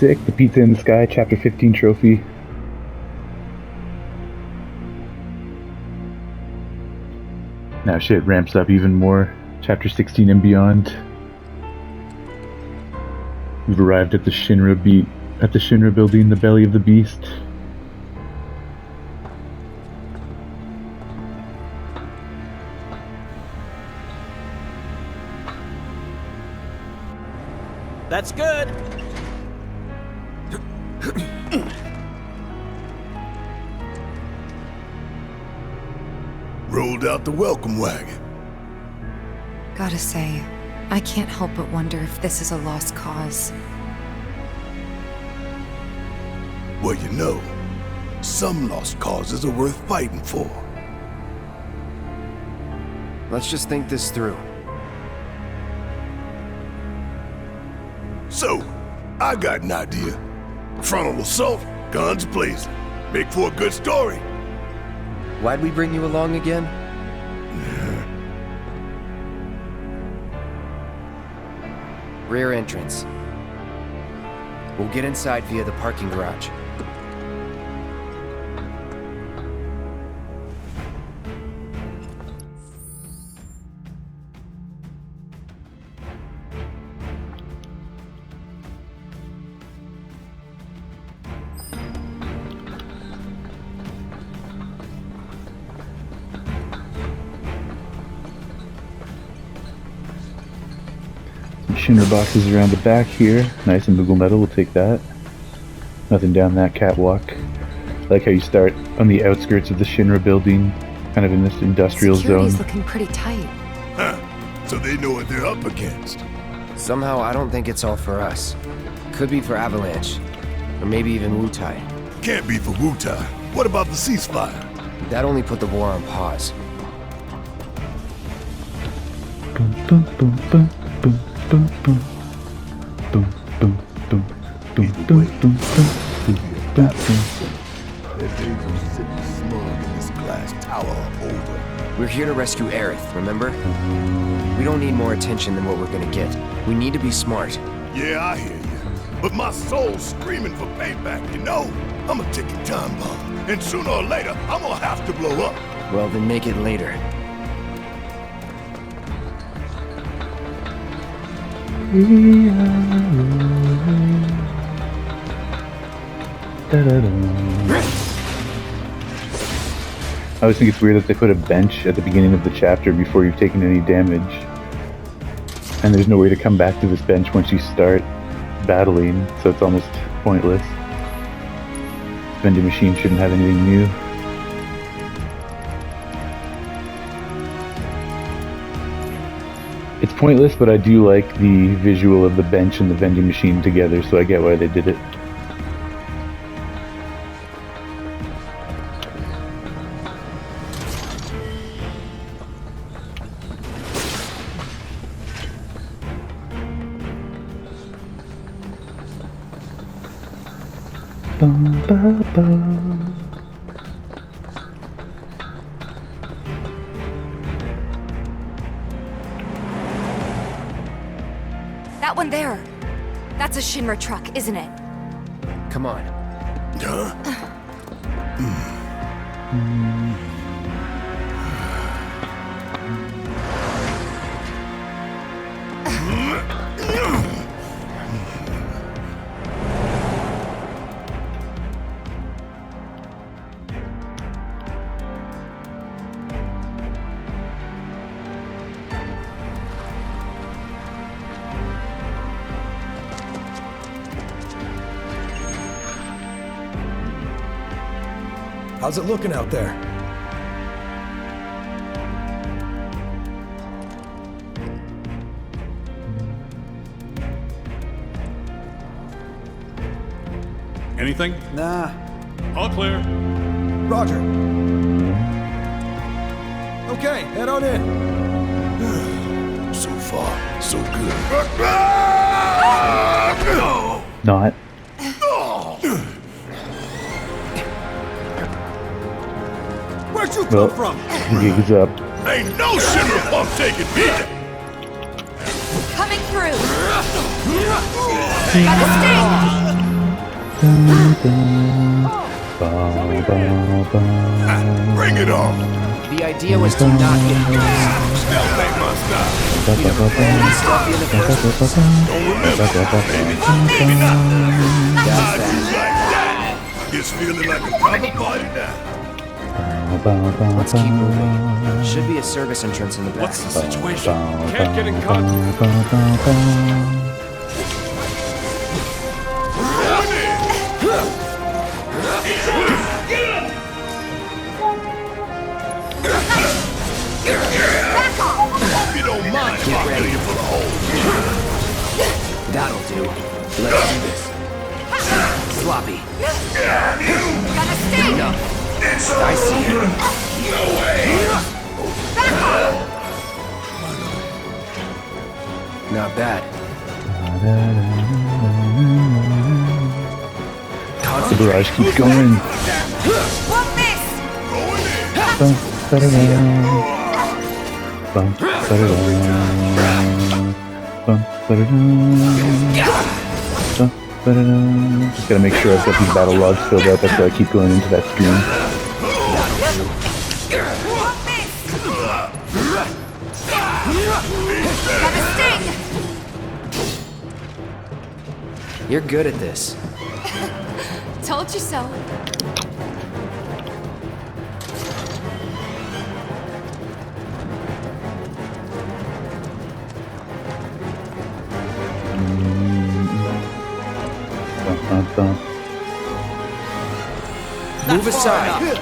Sick. The Pizza in the Sky, Chapter 15 trophy. Now shit ramps up even more. Chapter 16 and beyond. We've arrived at the Shinra Building, the belly of the beast. That's good. Rolled out the welcome wagon. Gotta say, I can't help but wonder if this is a lost cause. Well, you know, some lost causes are worth fighting for. Let's just think this through. So, I got an idea. Frontal assault, guns blazing. Make for a good story. Why'd we bring you along again? Rear entrance. We'll get inside via the parking garage. Shinra boxes around the back here. Nice and Google metal, we'll take that. Nothing down that catwalk. I like how you start on the outskirts of the Shinra building, kind of in this industrial Security's zone. looking pretty tight. Huh. So they know what they're up against. Somehow, I don't think it's all for us. Could be for Avalanche. Or maybe even Wutai. Can't be for Wutai. What about the ceasefire? That only put the war on pause. Boom, boom, boom, boom, boom, boom, boom. Boom, boom, boom, boom, boom, boom, boom, boom, boom. Their days of sitting smug in this glass tower are over. We're here to rescue Aerith, remember? We don't need more attention than what we're gonna get. We need to be smart. Yeah, I hear you. But my soul's screaming for payback, you know? I'm a ticking time bomb. And sooner or later, I'm gonna have to blow up. Well, then make it later. I always think it's weird that they put a bench at the beginning of the chapter before you've taken any damage. And there's no way to come back to this bench once you start battling, so it's almost pointless. Vending machine shouldn't have anything new. It's pointless, but I do like the visual of the bench and the vending machine together, so I get why they did it. Bum, ba, bum. That one there. That's a Shinra truck, isn't it? Come on. Huh? How's it looking out there? Anything? Nah. All clear. Roger. Okay, head on in. So far, so good. Not. Where'd you Well, come from? the gig is up. Ain't no Shinra pump taking me. Coming through. Gotta stay. Bring it on! The idea was to not get loose. Still ain't my style. Stuffy in the first place. Don't remember, baby. Maybe not. How'd you like that? It's feeling like a proper party now. Let's keep moving. Should be a service entrance in the back. What's the situation? Can't get in contact. Hope you don't mind if I kill you for the hole. That'll do. Let's do this. Sloppy. Gotta stay! Enough. I see you. No way. Not bad. The barrage keeps going. Won't miss! Going in. Just gotta make sure I've got these battle logs filled out. That's why I keep going into that stream. Won't miss! Gotta sting! You're good at this. Told you so. Move aside.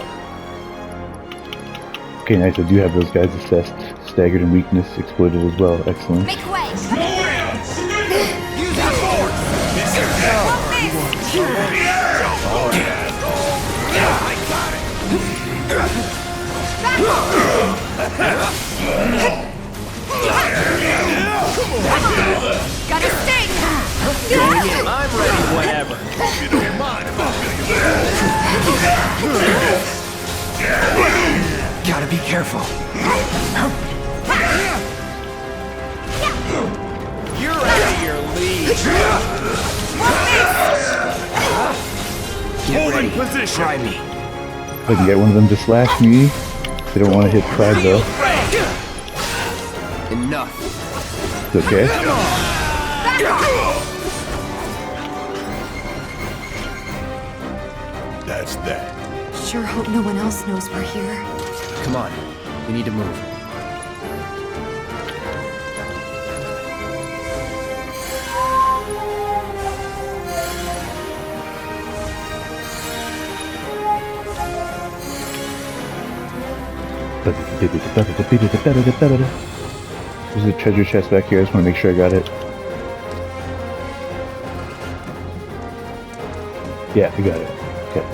Okay, nice. I do have those guys assessed. Staggered and weakness exploited as well. Excellent. Make way! Gotta sting! I'm ready whenever. Hope you don't mind if I kill you. Gotta be careful. You're out of your league. Get ready. Try me. But you got one of them to slash me. They don't want to hit Pride though. Enough. It's okay. That's that. Sure hope no one else knows we're here. Come on. We need to move. There's a treasure chest back here. I just want to make sure I got it. Yeah, I got it. Okay.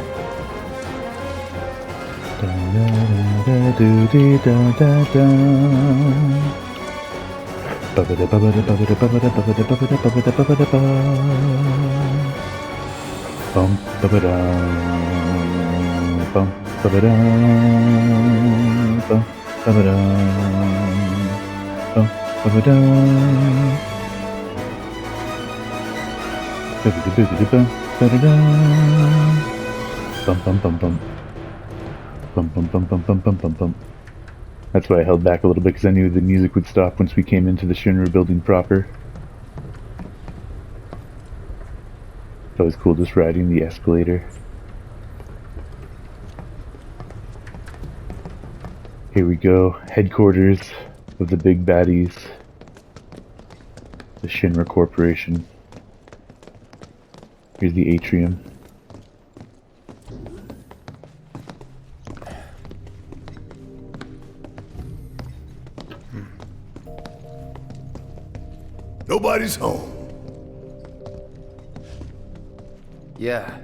That's why I held back a little bit, because I knew the music would stop once we came into the Shinra building proper. It's always cool just riding the escalator. Here we go, headquarters of the big baddies, the Shinra Corporation. Here's the atrium. Nobody's home. Yeah.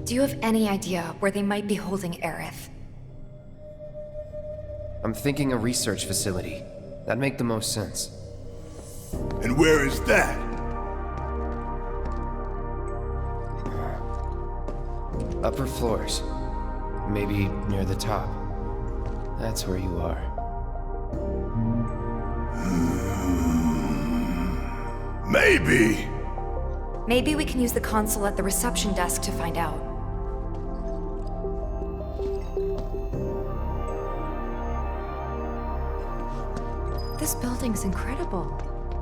Do you have any idea where they might be holding Aerith? I'm thinking a research facility. That'd make the most sense. And where is that? Upper floors. Maybe near the top. That's where you are. Maybe. Maybe we can use the console at the reception desk to find out. This building's incredible.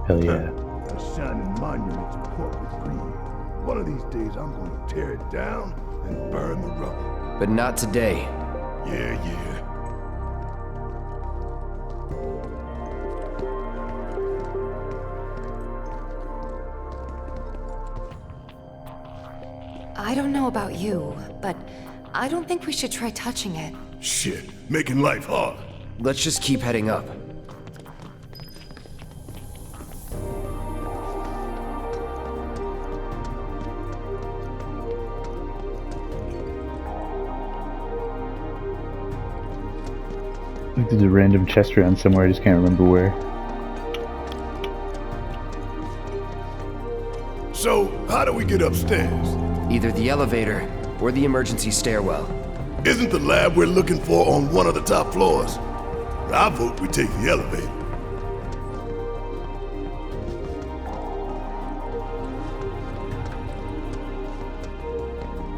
Hell yeah. A shining monument to corporate greed. One of these days, I'm gonna tear it down and burn the rubble. But not today. Yeah. I don't know about you, but I don't think we should try touching it. Shit, making life hard. Let's just keep heading up. I think there's a random chest around somewhere, I just can't remember where. So, how do we get upstairs? Either the elevator or the emergency stairwell. Isn't the lab we're looking for on one of the top floors? I vote we take the elevator.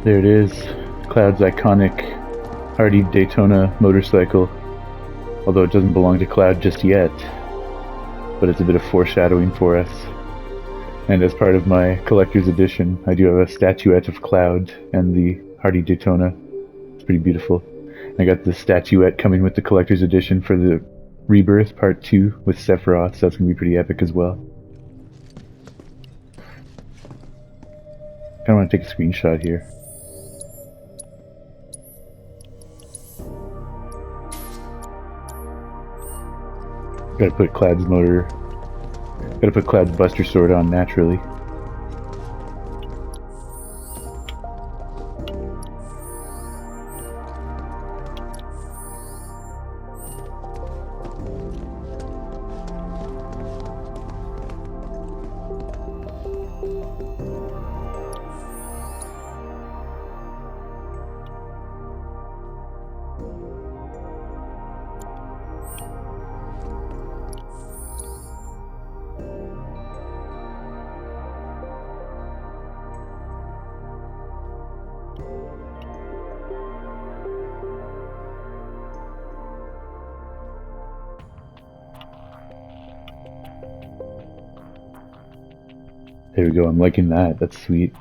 There it is. Cloud's iconic Hardy Daytona motorcycle. Although it doesn't belong to Cloud just yet. But it's a bit of foreshadowing for us. And as part of my collector's edition, I do have a statuette of Cloud and the Hardy Daytona. It's pretty beautiful. I got the statuette coming with the collector's edition for the Rebirth Part 2 with Sephiroth, so that's going to be pretty epic as well. I want to take a screenshot here. Gotta put Cloud's motor... Gotta put Cloud's Buster Sword on naturally. There we go, I'm liking that, that's sweet.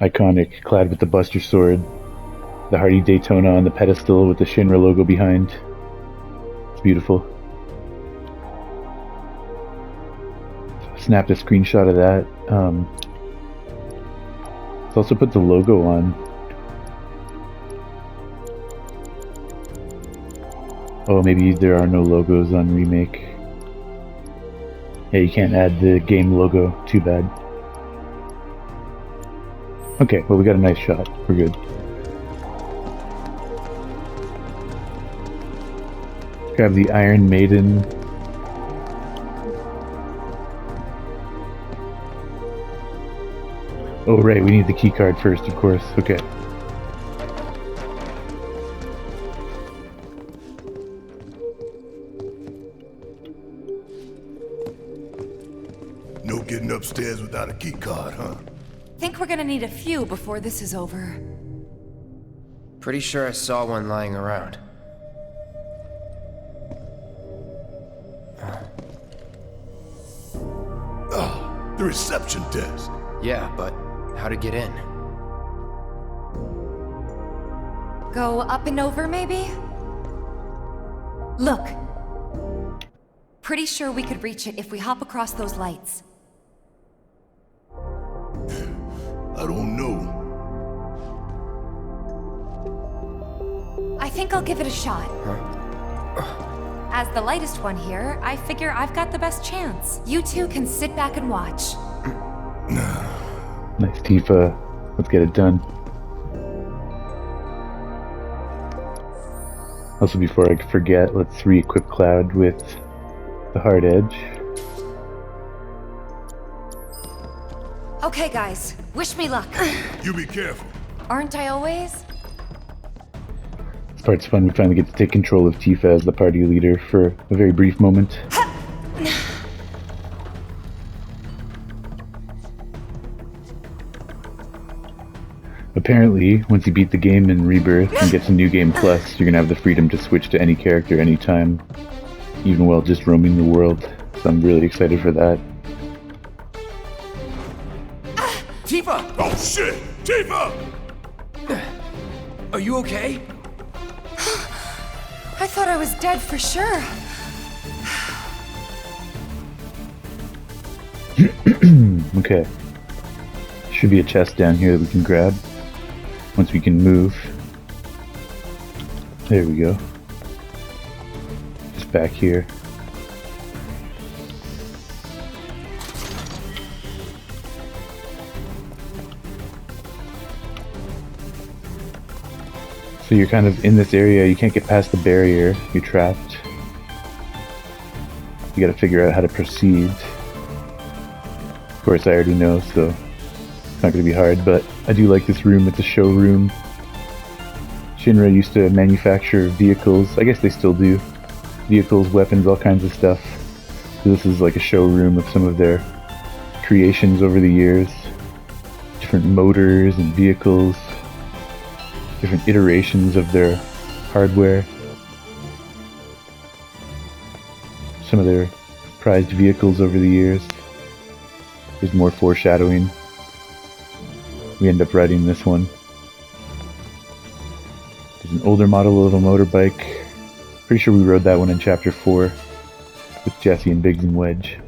Iconic, Cloud with the Buster Sword. The Hardy Daytona on the pedestal with the Shinra logo behind. It's beautiful. Snapped a screenshot of that. Let's also put the logo on. Oh, maybe there are no logos on Remake. Yeah, you can't add the game logo. Too bad. Okay, well we got a nice shot. We're good. Grab the Iron Maiden. Oh right, we need the keycard first, of course. Okay. No getting upstairs without a key card, huh? Think we're gonna need a few before this is over. Pretty sure I saw one lying around. The reception desk. Yeah, but how to get in? Go up and over, maybe? Look. Pretty sure we could reach it if we hop across those lights. I don't know. I think I'll give it a shot. As the lightest one here, I figure I've got the best chance. You two can sit back and watch. Nice, Tifa. Let's get it done. Also, before I forget, let's re-equip Cloud with the Hard Edge. Okay, guys. Wish me luck. You be careful. Aren't I always? This part's fun. We finally get to take control of Tifa as the party leader for a very brief moment. Apparently, once you beat the game in Rebirth and get to New Game Plus, you're gonna have the freedom to switch to any character anytime, even while just roaming the world. So I'm really excited for that. Tifa! Oh shit! Tifa! Are you okay? I thought I was dead for sure. Okay. Should be a chest down here that we can grab once we can move. There we go. Just back here. So you're kind of in this area, you can't get past the barrier, you're trapped. You gotta figure out how to proceed. Of course I already know, so it's not gonna be hard, but I do like this room. It's a showroom. Shinra used to manufacture vehicles, I guess they still do. Vehicles, weapons, all kinds of stuff. So this is like a showroom of some of their creations over the years. Different motors and vehicles. Different iterations of their hardware. Some of their prized vehicles over the years. There's more foreshadowing. We end up riding this one. There's an older model of a motorbike. Pretty sure we rode that one in Chapter 4 with Jesse and Biggs and Wedge.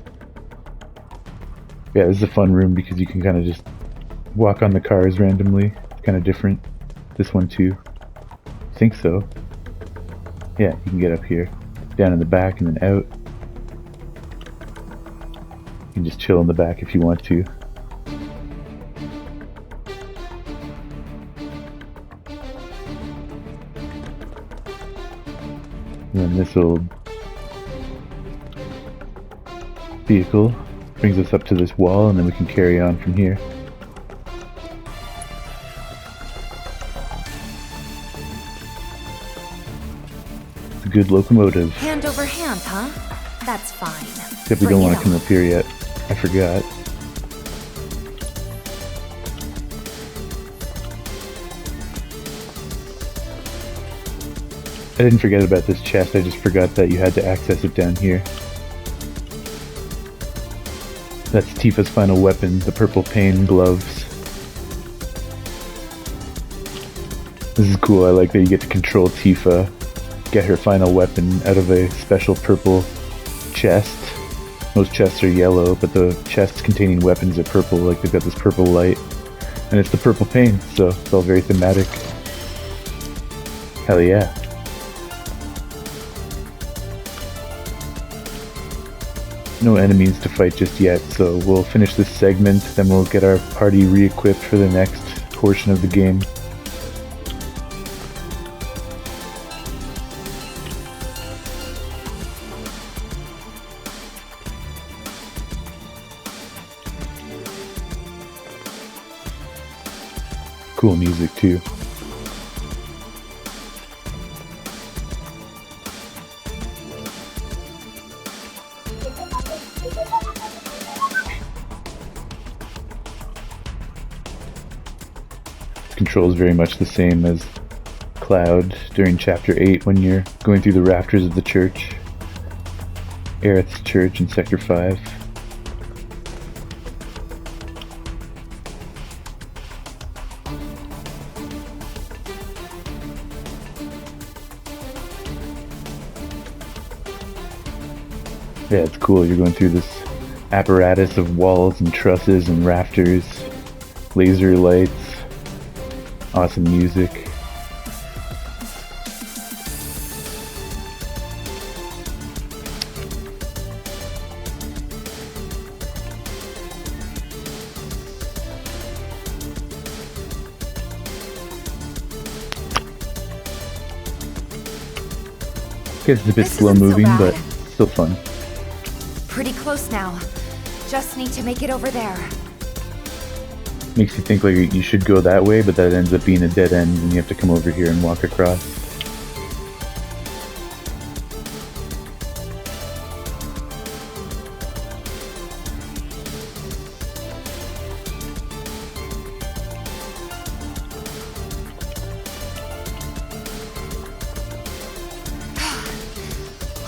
Yeah, this is a fun room because you can kind of just walk on the cars randomly. It's kind of different. This one too. I think so. Yeah, you can get up here. Down in the back and then out. You can just chill in the back if you want to. And then this old vehicle brings us up to this wall, and then we can carry on from here. It's a good locomotive. Hand over hand, huh? That's fine. Except we don't want to come up here yet. I forgot. I didn't forget about this chest, I just forgot that you had to access it down here. That's Tifa's final weapon, the purple pain gloves. This is cool, I like that you get to control Tifa, get her final weapon out of a special purple chest. Most chests are yellow, but the chests containing weapons are purple, like they've got this purple light. And it's the purple pain, so it's all very thematic. Hell yeah. No enemies to fight just yet, so we'll finish this segment, then we'll get our party re-equipped for the next portion of the game. Cool music too. Controls very much the same as Cloud during Chapter 8 when you're going through the rafters of the church. Aerith's church in Sector 5. Yeah, it's cool. You're going through this apparatus of walls and trusses and rafters, laser lights, awesome music. Guess it's a bit This slow isn't so moving, bad. but still fun. Pretty close now. Just need to make it over there. Makes you think like you should go that way, but that ends up being a dead end and you have to come over here and walk across.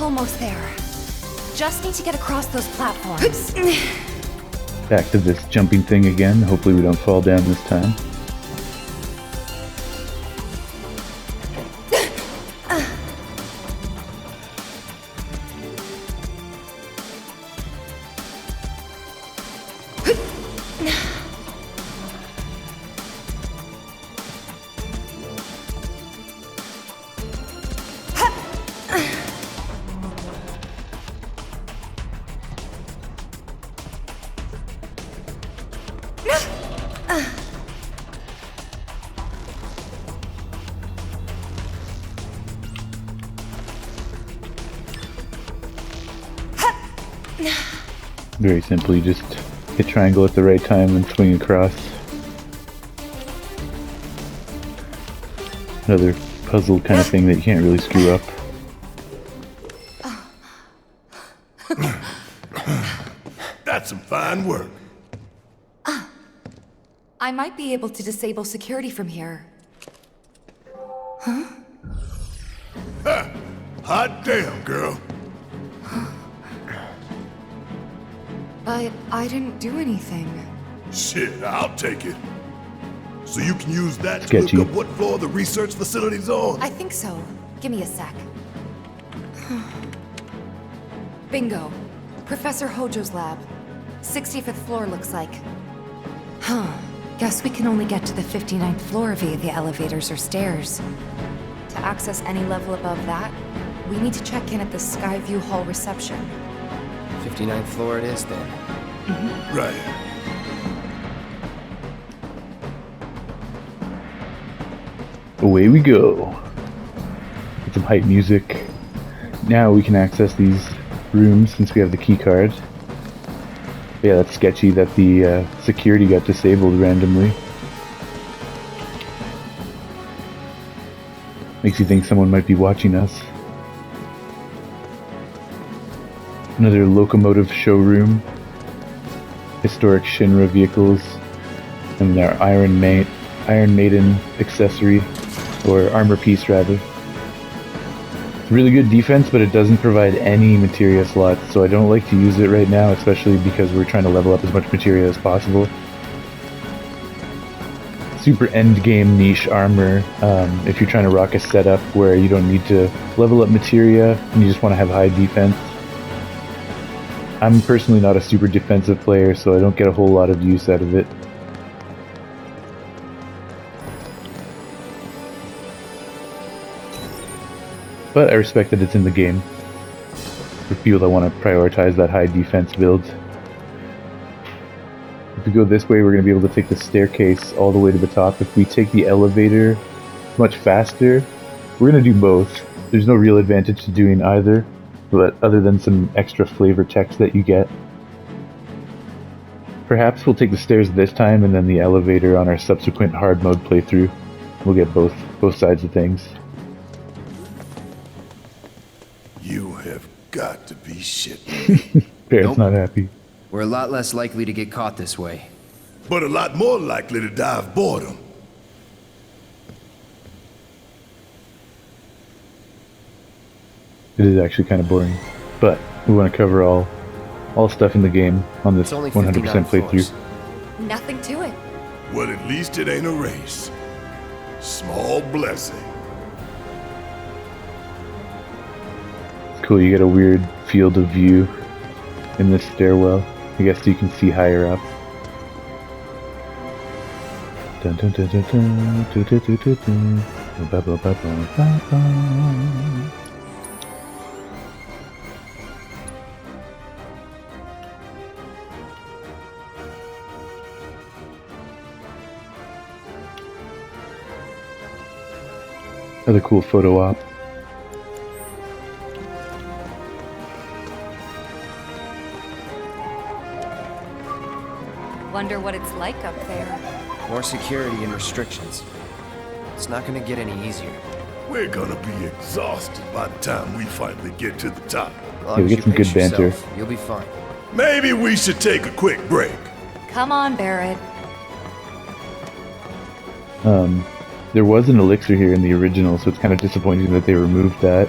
Almost there. Just need to get across those platforms. Back to this jumping thing again. Hopefully we don't fall down this time. Very simply, just hit triangle at the right time and swing across. Another puzzle kind of thing that you can't really screw up. That's some fine work. I might be able to disable security from here. Hot damn, girl. But I didn't do anything. Shit, I'll take it. So you can use that to Sketchy. look up what floor the research facility's on? I think so. Give me a sec. Bingo. Professor Hojo's lab. 65th floor looks like. Huh. Guess we can only get to the 59th floor via the elevators or stairs. To access any level above that, we need to check in at the Skyview Hall reception. 59th floor it is then. Right. Away we go. Get some hype music. Now we can access these rooms since we have the key card. Yeah, that's sketchy that the security got disabled randomly. Makes you think someone might be watching us. Another locomotive showroom. Historic Shinra vehicles. And their Iron Maiden accessory. Or armor piece, rather. It's really good defense, but it doesn't provide any materia slots, so I don't like to use it right now, especially because we're trying to level up as much materia as possible. Super endgame niche armor, if you're trying to rock a setup where you don't need to level up materia and you just want to have high defense. I'm personally not a super defensive player, so I don't get a whole lot of use out of it. But I respect that it's in the game. For people that want to prioritize that high defense build. If we go this way, we're going to be able to take the staircase all the way to the top. If we take the elevator much faster, we're going to do both. There's no real advantage to doing either, but other than some extra flavor text that you get. Perhaps we'll take the stairs this time and then the elevator on our subsequent hard mode playthrough. We'll get both sides of things. You have got to be shitting. Barret's Nope. not happy. We're a lot less likely to get caught this way. But a lot more likely to die of boredom. It is actually kind of boring, but we want to cover all stuff in the game on this It's only 100% 59 playthrough. floors. Nothing to it. Well, at least it ain't a race. Small blessing. Cool, you get a weird field of view in this stairwell. I guess you can see higher up. Dun, dun, dun, dun, dun, dun, dun, dun, dun, dun. Ba, ba, ba, ba, ba, ba. Another cool photo op. Wonder what it's like up there. More security and restrictions. It's not gonna get any easier. We're gonna be exhausted by the time we finally get to the top. As long Yeah, we as get you some good pace banter. yourself, you'll be fine. Maybe we should take a quick break. Come on, Barret. There was an elixir here in the original, so it's kind of disappointing that they removed that.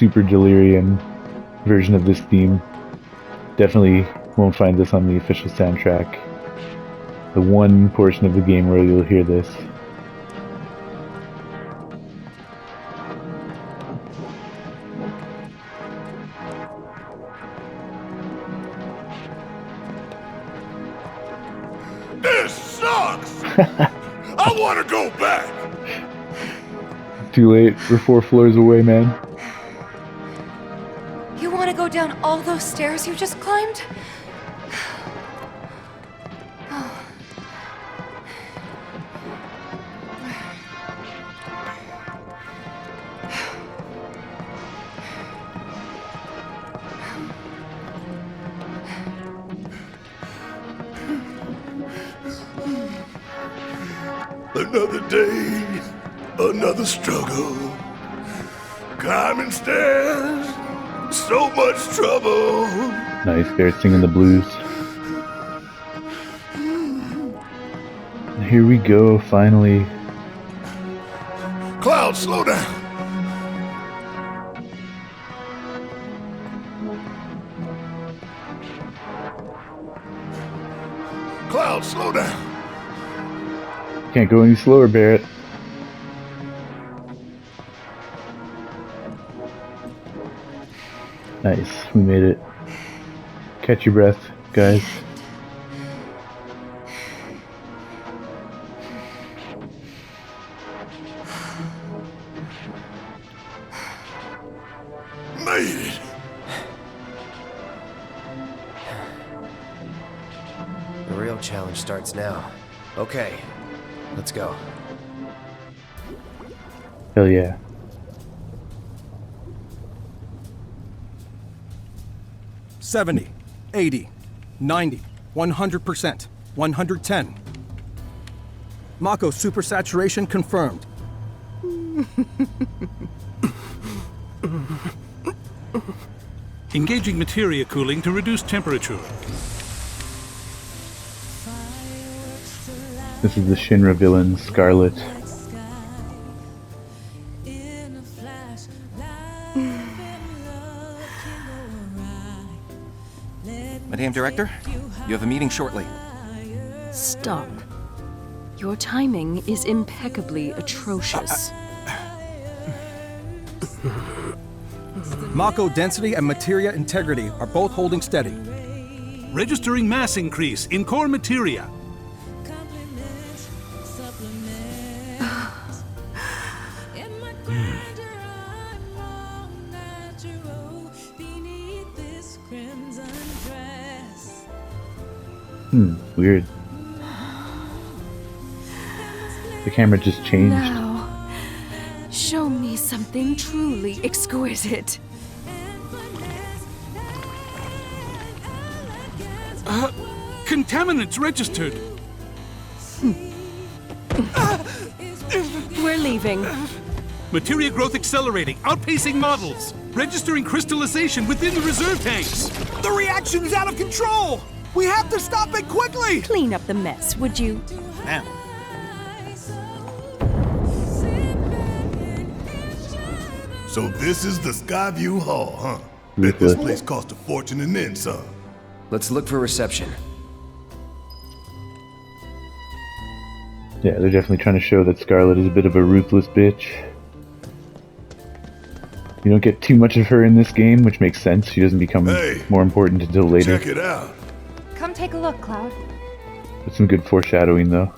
super delirium version of this theme. Definitely won't find this on the official soundtrack. The one portion of the game where you'll hear this. This sucks! I want to go back! Too late. We're 4 floors away, man. You want to go down all those stairs you just climbed? Another day, another struggle. Climbing stairs, so much trouble. Nice, they're singing the blues. And here we go, finally. Cloud, slow down. Cloud, slow down. Can't go any slower, Barret. Nice, we made it. Catch your breath, guys. Made it. The real challenge starts now. Okay, let's go. Hell yeah. $70, $80, $90, 100%, 110. Mako supersaturation confirmed. Engaging materia cooling to reduce temperature. This is the Shinra villain, Scarlet. Madame Director, you have a meeting shortly. Stop. Your timing is impeccably atrocious. Mako density and materia integrity are both holding steady. Registering mass increase in core materia. Weird. The camera just changed. Now, show me something truly exquisite. Contaminants registered. We're leaving. Materia growth accelerating, outpacing models. Registering crystallization within the reserve tanks. The reaction's out of control! We have to stop it quickly! Clean up the mess, would you? Ma'am. So this is the Skyview Hall, huh? Bet this place cost a fortune and then some. Let's look for reception. Yeah, they're definitely trying to show that Scarlet is a bit of a ruthless bitch. You don't get too much of her in this game, which makes sense. She doesn't become more important until later. Check it out. Come take a look, Cloud. With some good foreshadowing, though.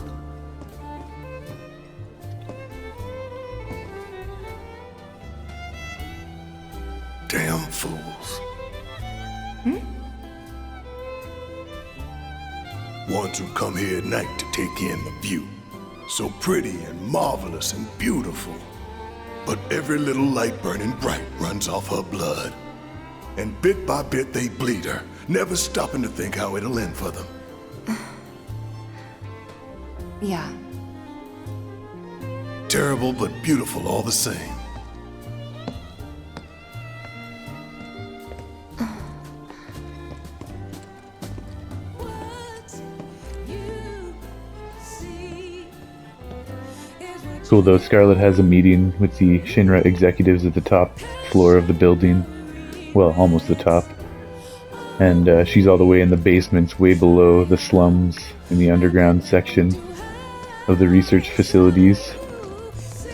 Damn fools. Ones who come here at night to take in the view. So pretty and marvelous and beautiful. But every little light burning bright runs off her blood. And bit by bit they bleed her, never stopping to think how it'll end for them. Yeah. Terrible but beautiful all the same. Cool though, Scarlet has a meeting with the Shinra executives at the top floor of the building. Well, almost the top. And she's all the way in the basements, way below the slums in the underground section of the research facilities.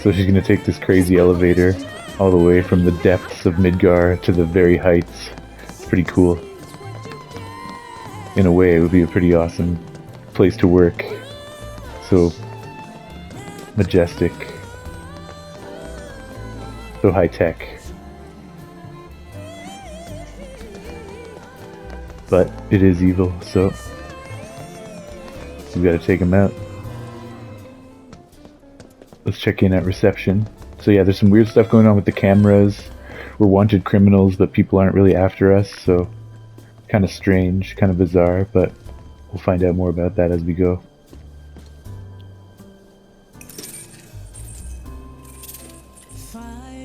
So she's gonna take this crazy elevator all the way from the depths of Midgar to the very heights. It's pretty cool. In a way, it would be a pretty awesome place to work. So majestic. So high tech. But it is evil, so we gotta take him out. Let's check in at reception. So yeah, there's some weird stuff going on with the cameras. We're wanted criminals, but people aren't really after us, so kind of strange, kind of bizarre, but we'll find out more about that as we go.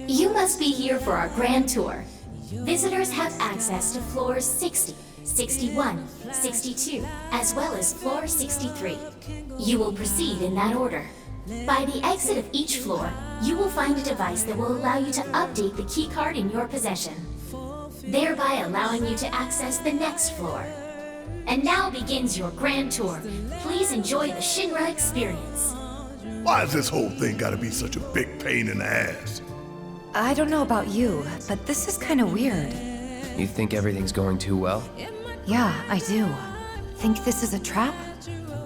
You must be here for our grand tour. Visitors have access to floors 60, 61, 62, as well as floor 63. You will proceed in that order. By the exit of each floor, you will find a device that will allow you to update the keycard in your possession, thereby allowing you to access the next floor. And now begins your grand tour. Please enjoy the Shinra experience. Why has this whole thing gotta be such a big pain in the ass? I don't know about you, but this is kind of weird. You think everything's going too well? Yeah, I do. Think this is a trap?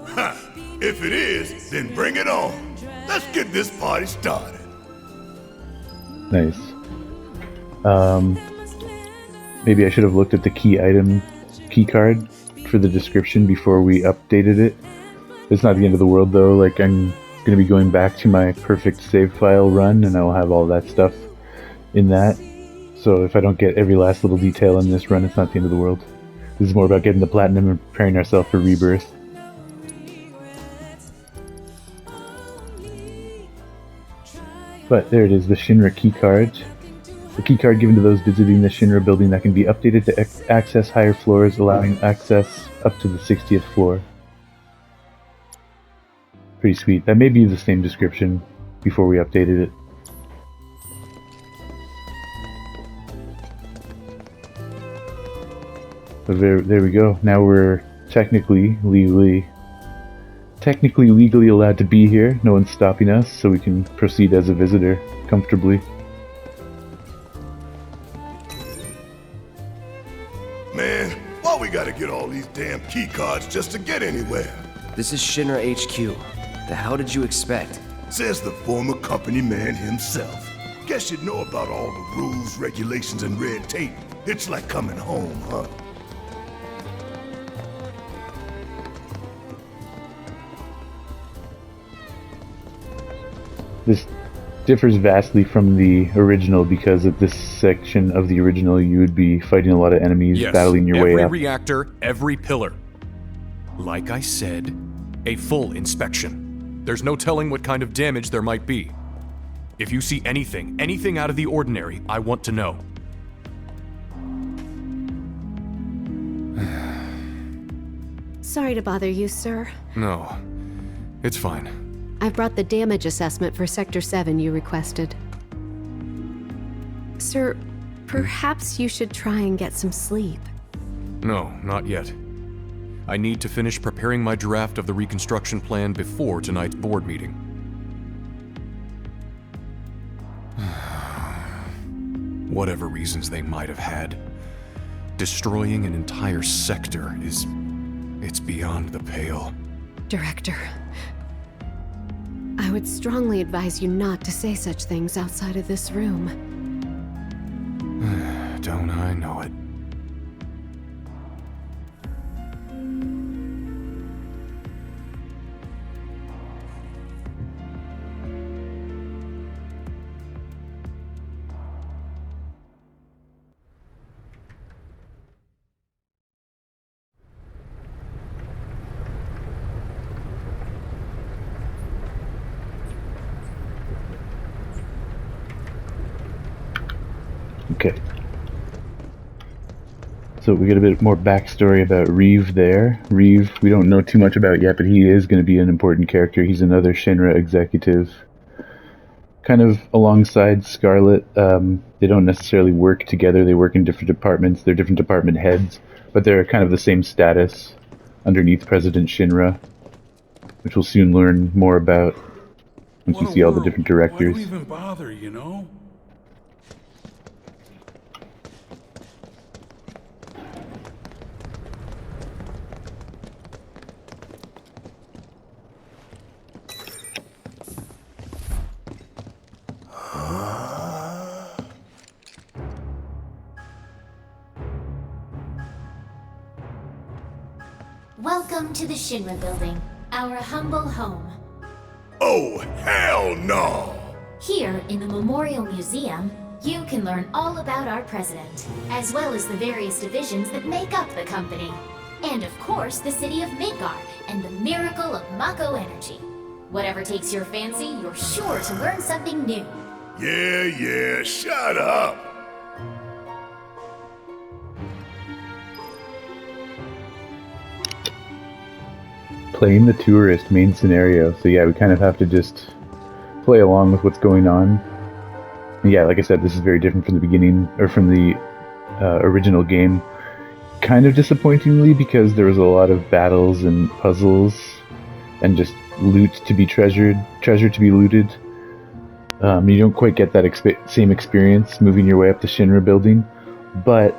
Ha! If it is, then bring it on. Let's get this party started. Nice. Maybe I should have looked at the key card for the description before we updated it. It's not the end of the world though. Like, I'm gonna be going back to my perfect save file run, and I'll have all that stuff in that. So if I don't get every last little detail in this run, it's not the end of the world. This is more about getting the platinum and preparing ourselves for rebirth. But there it is, the Shinra keycard. The keycard given to those visiting the Shinra building that can be updated to access higher floors, allowing access up to the 60th floor. Pretty sweet. That may be the same description before we updated it. So there we go. Now we're technically, legally allowed to be here. No one's stopping us, so we can proceed as a visitor comfortably. Man, why we gotta get all these damn key cards just to get anywhere? This is Shinra HQ. The hell did you expect? Says the former company man himself. Guess you'd know about all the rules, regulations, and red tape. It's like coming home, huh? This differs vastly from the original because at this section of the original you would be fighting a lot of enemies, battling your way up. Every reactor, every pillar. Like I said, a full inspection. There's no telling what kind of damage there might be. If you see anything out of the ordinary, I want to know. Sorry to bother you, sir. No, it's fine. I've brought the damage assessment for Sector 7 you requested. Sir, perhaps you should try and get some sleep. No, not yet. I need to finish preparing my draft of the reconstruction plan before tonight's board meeting. Whatever reasons they might have had, destroying an entire sector it's beyond the pale. Director, I would strongly advise you not to say such things outside of this room. Don't I know it? Okay. So we get a bit more backstory about Reeve there. Reeve, we don't know too much about yet, but he is going to be an important character. He's another Shinra executive. kind of alongside Scarlet. They don't necessarily work together. They work in different departments. They're different department heads, but they're kind of the same status underneath President Shinra, which we'll soon learn more about once we see all the different directors. Why do we even bother, you know? Welcome to the Shinra Building, our humble home. Oh, hell no! Here, in the Memorial Museum, you can learn all about our president, as well as the various divisions that make up the company. And of course, the city of Midgar, and the miracle of Mako energy. Whatever takes your fancy, you're sure to learn something new. Yeah, shut up! Playing the tourist main scenario, so yeah, we kind of have to just play along with what's going on. And yeah, like I said, this is very different from the beginning, or from the original game. Kind of disappointingly, because there was a lot of battles and puzzles, and just loot to be treasured, treasure to be looted. You don't quite get that same experience moving your way up the Shinra Building, but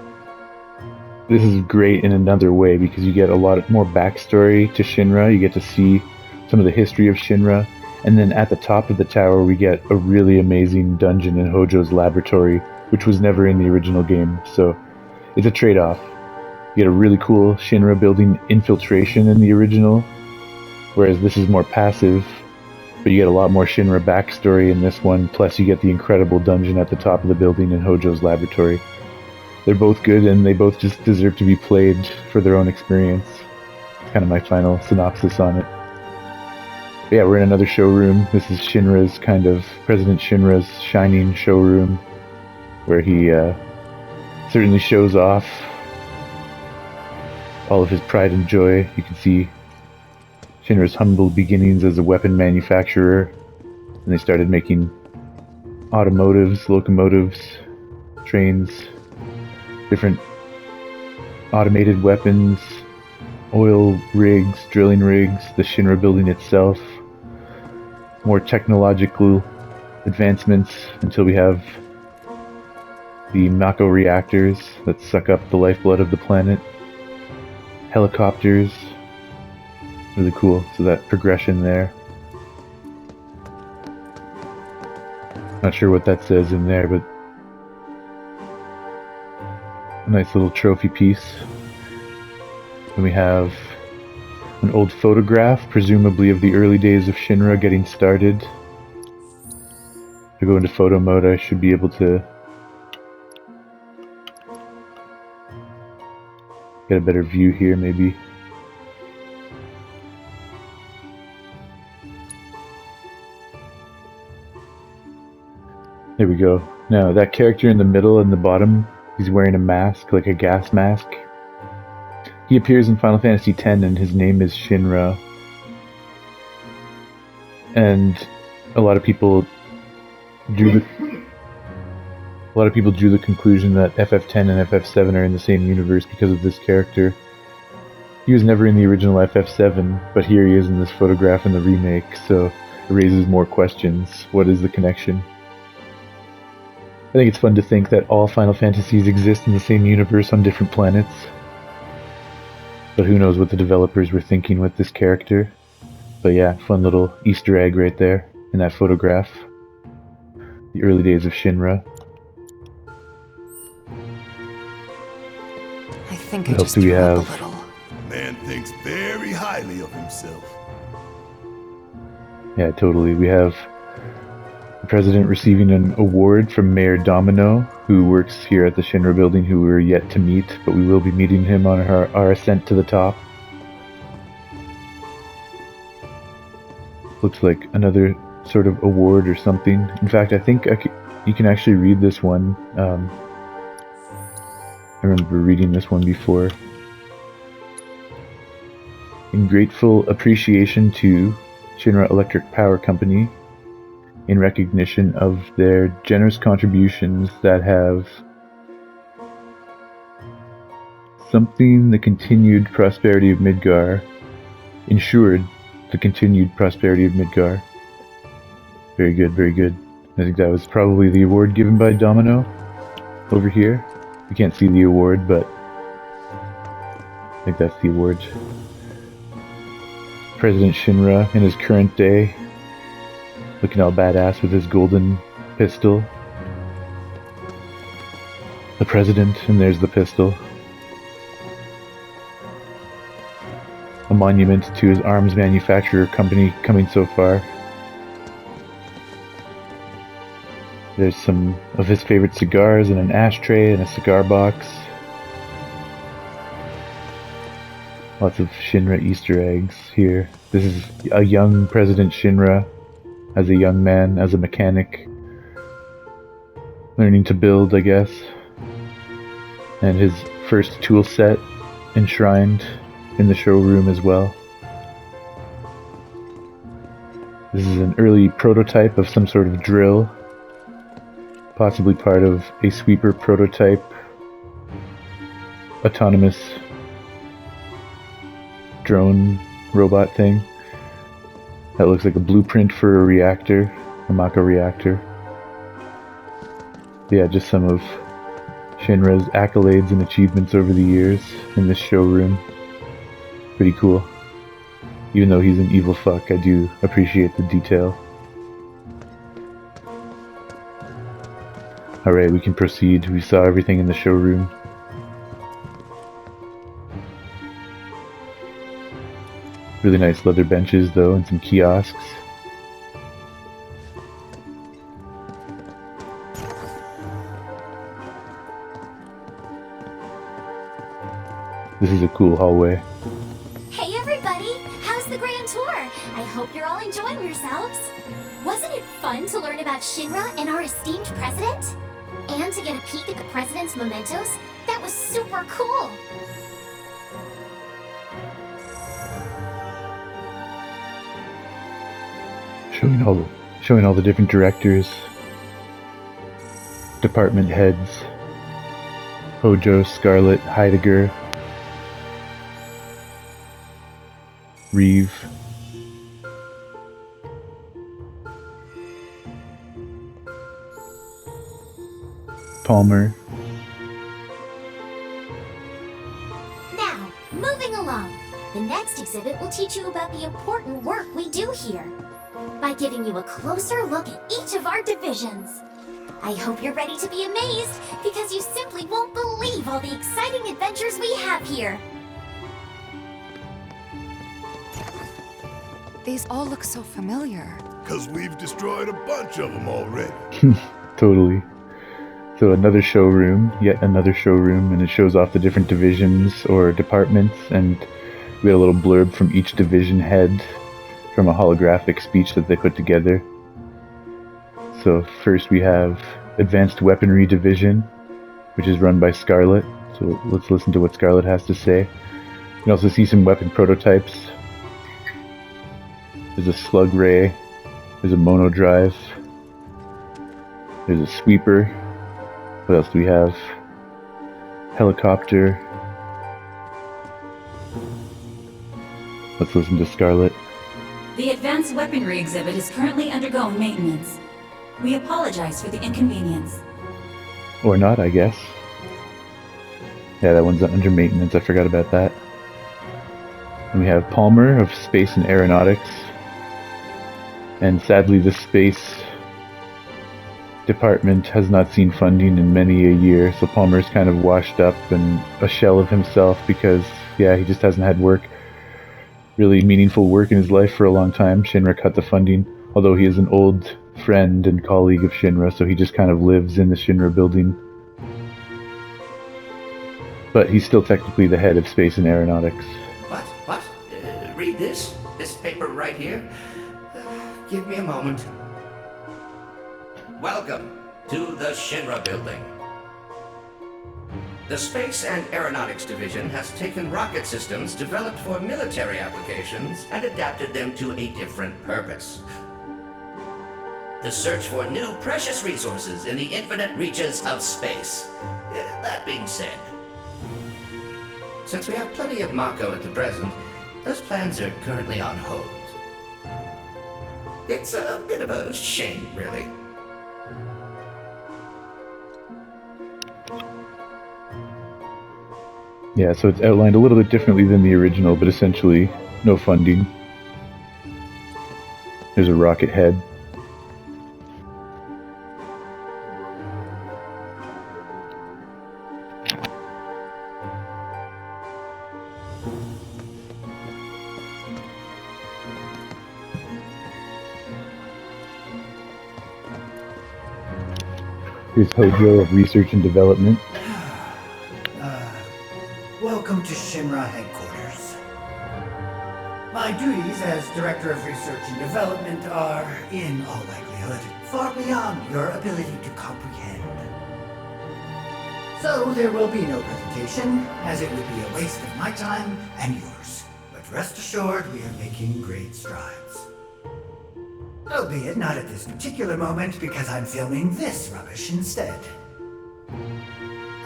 this is great in another way because you get a lot more backstory to Shinra. You get to see some of the history of Shinra, and then at the top of the tower we get a really amazing dungeon in Hojo's laboratory, which was never in the original game, so it's a trade-off. You get a really cool Shinra Building infiltration in the original, whereas this is more passive, but you get a lot more Shinra backstory in this one, plus you get the incredible dungeon at the top of the building in Hojo's laboratory. They're both good, and they both just deserve to be played for their own experience. It's kind of my final synopsis on it. But yeah, we're in another showroom. This is Shinra's President Shinra's shining showroom, where he certainly shows off all of his pride and joy. You can see Shinra's humble beginnings as a weapon manufacturer, and they started making automotives, locomotives, trains, different automated weapons, oil rigs, drilling rigs, the Shinra Building itself, more technological advancements until we have the Mako reactors that suck up the lifeblood of the planet, helicopters, really cool, so that progression there. Not sure what that says in there, but a nice little trophy piece. Then we have an old photograph, presumably of the early days of Shinra getting started. If I go into photo mode, I should be able to get a better view here, maybe. There we go. Now, that character in the middle and the bottom, he's wearing a mask, like a gas mask. He appears in Final Fantasy X, and his name is Shinra. And a lot of people drew the conclusion that FF10 and FF7 are in the same universe because of this character. He was never in the original FF7, but here he is in this photograph in the remake, so it raises more questions. What is the connection? I think it's fun to think that all Final Fantasies exist in the same universe on different planets. But who knows what the developers were thinking with this character. But yeah, fun little Easter egg right there in that photograph. The early days of Shinra. I think I What else just do we threw up have? a little. Man thinks very highly of himself. Yeah, totally. We have the president receiving an award from Mayor Domino, who works here at the Shinra Building, who we're yet to meet, but we will be meeting him on our ascent to the top. Looks like another sort of award or something. In fact, I think you can actually read this one. I remember reading this one before. In grateful appreciation to Shinra Electric Power Company, in recognition of their generous contributions that have something the continued prosperity of Midgar, ensured the continued prosperity of Midgar. Very good, very good. I think that was probably the award given by Domino over here. You can't see the award, but I think that's the award. President Shinra in his current day, looking all badass with his golden pistol. The president, and there's the pistol. A monument to his arms manufacturer company coming so far. There's some of his favorite cigars and an ashtray and a cigar box. Lots of Shinra Easter eggs here. This is a young President Shinra, as a young man, as a mechanic. Learning to build, I guess. And his first tool set enshrined in the showroom as well. This is an early prototype of some sort of drill. Possibly part of a sweeper prototype. Autonomous drone robot thing. That looks like a blueprint for a reactor. A Mako reactor. Yeah, just some of Shinra's accolades and achievements over the years in this showroom. Pretty cool. Even though he's an evil fuck, I do appreciate the detail. Alright, we can proceed. We saw everything in the showroom. Really nice leather benches though, and some kiosks. This is a cool hallway. Hey everybody! How's the grand tour? I hope you're all enjoying yourselves. Wasn't it fun to learn about Shinra and our esteemed president? And to get a peek at the president's mementos? That was super cool! Showing all the different directors, department heads, Hojo, Scarlet, Heidegger, Reeve. Palmer. Now, moving along. The next exhibit will teach you about the important work we do here, by giving you a closer look at each of our divisions. I hope you're ready to be amazed, because you simply won't believe all the exciting adventures we have here. These all look so familiar. 'Cause we've destroyed a bunch of them already. Totally. So another showroom, yet another showroom, and it shows off the different divisions or departments, and we had a little blurb from each division head from a holographic speech that they put together. So first we have Advanced Weaponry Division, which is run by Scarlet. So let's listen to what Scarlet has to say. You can also see some weapon prototypes. There's a slug ray, there's a mono drive, there's a sweeper. What else do we have? Helicopter. Let's listen to Scarlet. The Advanced Weaponry exhibit is currently undergoing maintenance. We apologize for the inconvenience. Or not, I guess. Yeah, that one's under maintenance. I forgot about that. And we have Palmer of Space and Aeronautics. And sadly, the space department has not seen funding in many a year, so Palmer's kind of washed up and a shell of himself because, yeah, he just hasn't had work, really meaningful work in his life for a long time. Shinra cut the funding, although he is an old friend and colleague of Shinra, so he just kind of lives in the Shinra building. But he's still technically the head of Space and Aeronautics. What? Read this? This paper right here? Give me a moment. Welcome to the Shinra Building. The Space and Aeronautics Division has taken rocket systems developed for military applications and adapted them to a different purpose. The search for new precious resources in the infinite reaches of space. That being said, since we have plenty of Mako at the present, those plans are currently on hold. It's a bit of a shame, really. Yeah, so it's outlined a little bit differently than the original, but essentially no funding. There's a rocket head. Here's Hojo of Research and Development. Welcome to Shinra headquarters. My duties as Director of Research and Development are, in all likelihood, far beyond your ability to comprehend. So there will be no presentation, as it would be a waste of my time and yours. But rest assured, we are making great strides. Albeit not at this particular moment, because I'm filming this rubbish instead.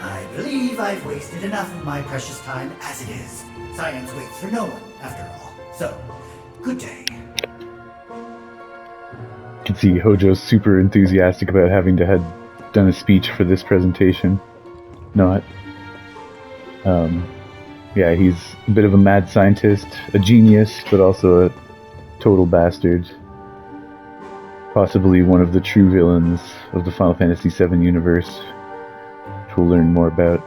I believe I've wasted enough of my precious time as it is. Science waits for no one, after all. So, good day. You can see Hojo's super enthusiastic about having to have done a speech for this presentation. Not. Yeah, he's a bit of a mad scientist, a genius, but also a total bastard. Possibly one of the true villains of the Final Fantasy VII universe, which we'll learn more about.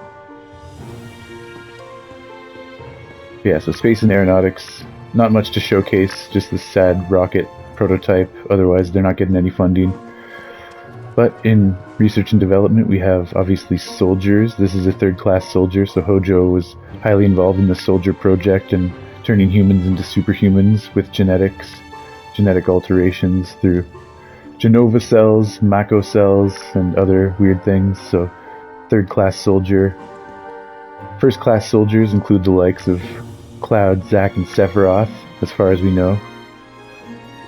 Yeah, so space and aeronautics, not much to showcase, just this sad rocket prototype, otherwise they're not getting any funding. But in research and development we have obviously soldiers. This is a third-class soldier, so Hojo was highly involved in the soldier project and turning humans into superhumans with genetic alterations through Genova cells, Mako cells, and other weird things. So, third-class soldier. First-class soldiers include the likes of Cloud, Zack, and Sephiroth, as far as we know.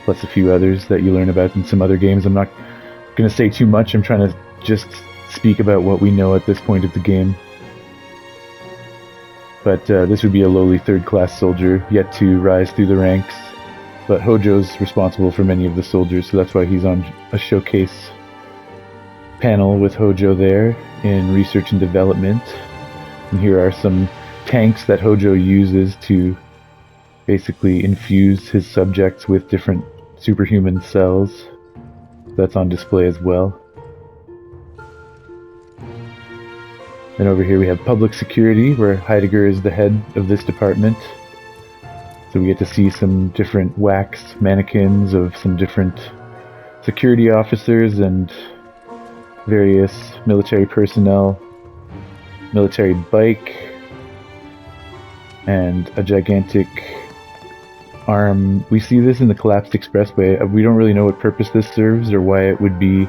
Plus a few others that you learn about in some other games. I'm not going to say too much. I'm trying to just speak about what we know at this point of the game. But this would be a lowly third-class soldier, yet to rise through the ranks. But Hojo's responsible for many of the soldiers, so that's why he's on a showcase panel with Hojo there in research and development. And here are some tanks that Hojo uses to basically infuse his subjects with different superhuman cells. That's on display as well. Then over here we have public security, where Heidegger is the head of this department. So we get to see some different wax mannequins of some different security officers and various military personnel, military bike, and a gigantic arm. We see this in the collapsed expressway. We don't really know what purpose this serves or why it would be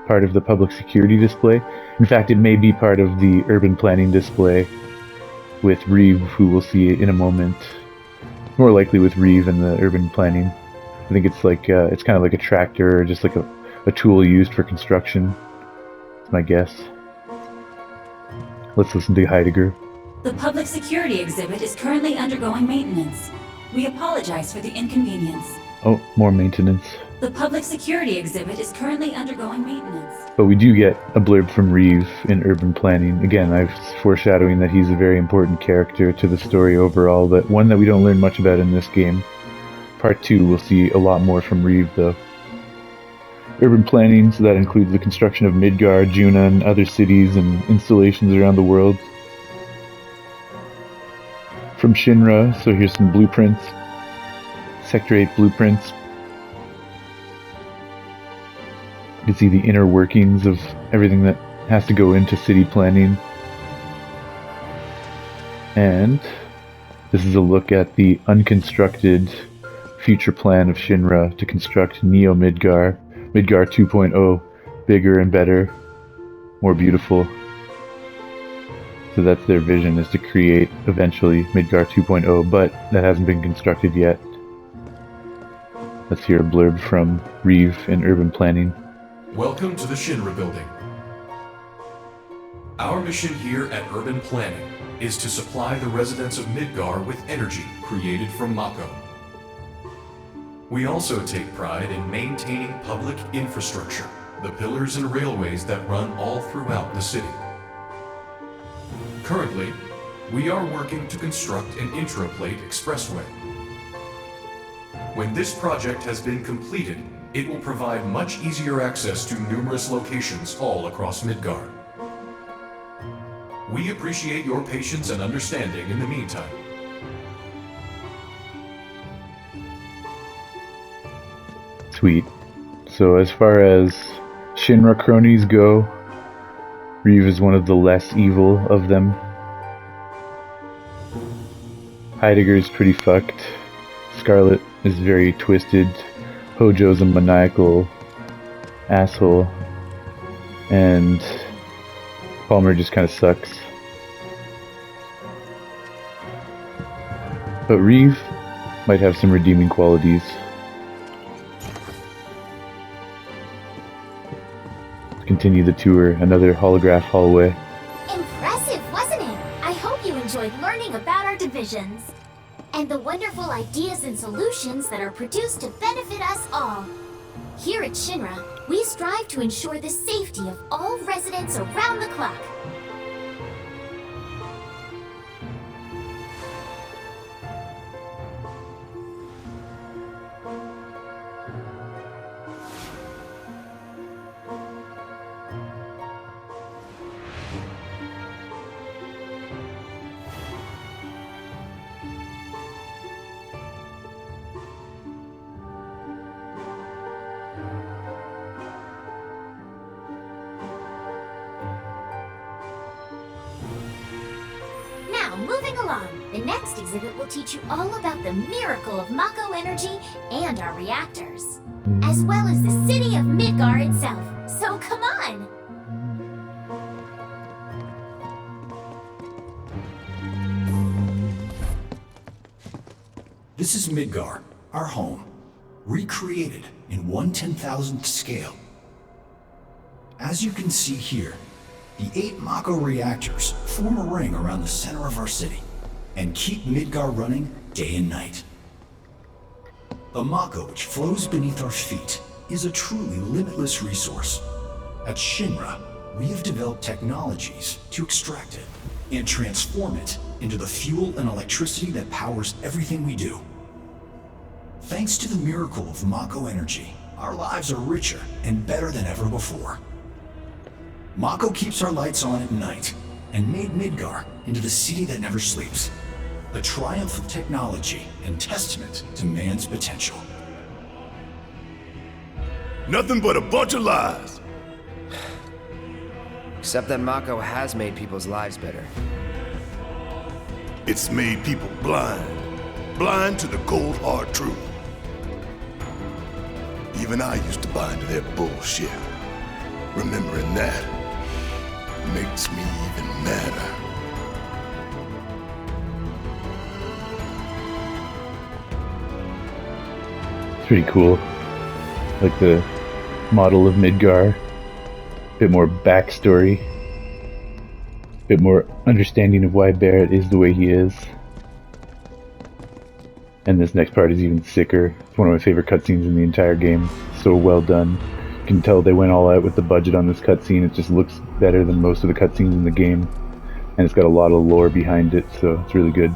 part of the public security display. In fact, it may be part of the urban planning display with Reeve, who we'll see in a moment. More likely with Reeve and the urban planning. I think it's like it's kind of like a tractor or just like a tool used for construction. That's my guess. Let's listen to Heidegger. The public security exhibit is currently undergoing maintenance. We apologize for the inconvenience. Oh, more maintenance. The public security exhibit is currently undergoing maintenance. But we do get a blurb from Reeve in urban planning. Again, I've foreshadowing that he's a very important character to the story overall, but one that we don't learn much about in this game. Part 2, we'll see a lot more from Reeve, though. Urban planning, so that includes the construction of Midgar, Juna, and other cities and installations around the world. From Shinra, so here's some blueprints. Sector 8 blueprints. You can see the inner workings of everything that has to go into city planning. And this is a look at the unconstructed future plan of Shinra to construct Neo Midgar, Midgar 2.0, bigger and better, more beautiful. So that's their vision, is to create eventually Midgar 2.0, but that hasn't been constructed yet. Let's hear a blurb from Reeve in urban planning. Welcome to the Shinra Building. Our mission here at Urban Planning is to supply the residents of Midgar with energy created from Mako. We also take pride in maintaining public infrastructure, the pillars and railways that run all throughout the city. Currently, we are working to construct an intraplate expressway. When this project has been completed, it will provide much easier access to numerous locations all across Midgar. We appreciate your patience and understanding in the meantime. Sweet. So as far as Shinra cronies go, Reeve is one of the less evil of them. Heidegger's pretty fucked. Scarlet is very twisted. Hojo's a maniacal asshole. And Palmer just kind of sucks. But Reeve might have some redeeming qualities. Continue the tour, another holograph hallway. Impressive, wasn't it? I hope you enjoyed learning about our divisions and the wonderful ideas and solutions that are produced to benefit us all. Here at Shinra, we strive to ensure the safety of all residents around the clock. Moving along, the next exhibit will teach you all about the miracle of Mako energy and our reactors, as well as the city of Midgar itself. So come on! This is Midgar, our home, recreated in 1/10,000th scale. As you can see here, the 8 Mako reactors form a ring around the center of our city and keep Midgar running day and night. The Mako which flows beneath our feet is a truly limitless resource. At Shinra, we have developed technologies to extract it and transform it into the fuel and electricity that powers everything we do. Thanks to the miracle of Mako energy, our lives are richer and better than ever before. Mako keeps our lights on at night and made Midgar into the city that never sleeps. A triumph of technology and testament to man's potential. Nothing but a bunch of lies. Except that Mako has made people's lives better. It's made people blind. Blind to the cold hard truth. Even I used to buy into their bullshit. Remembering that makes me even madder. It's pretty cool. Like the model of Midgar. Bit more backstory. Bit more understanding of why Barret is the way he is. And this next part is even sicker. It's one of my favorite cutscenes in the entire game. So well done. You can tell they went all out with the budget on this cutscene. It just looks better than most of the cutscenes in the game. And it's got a lot of lore behind it, so it's really good.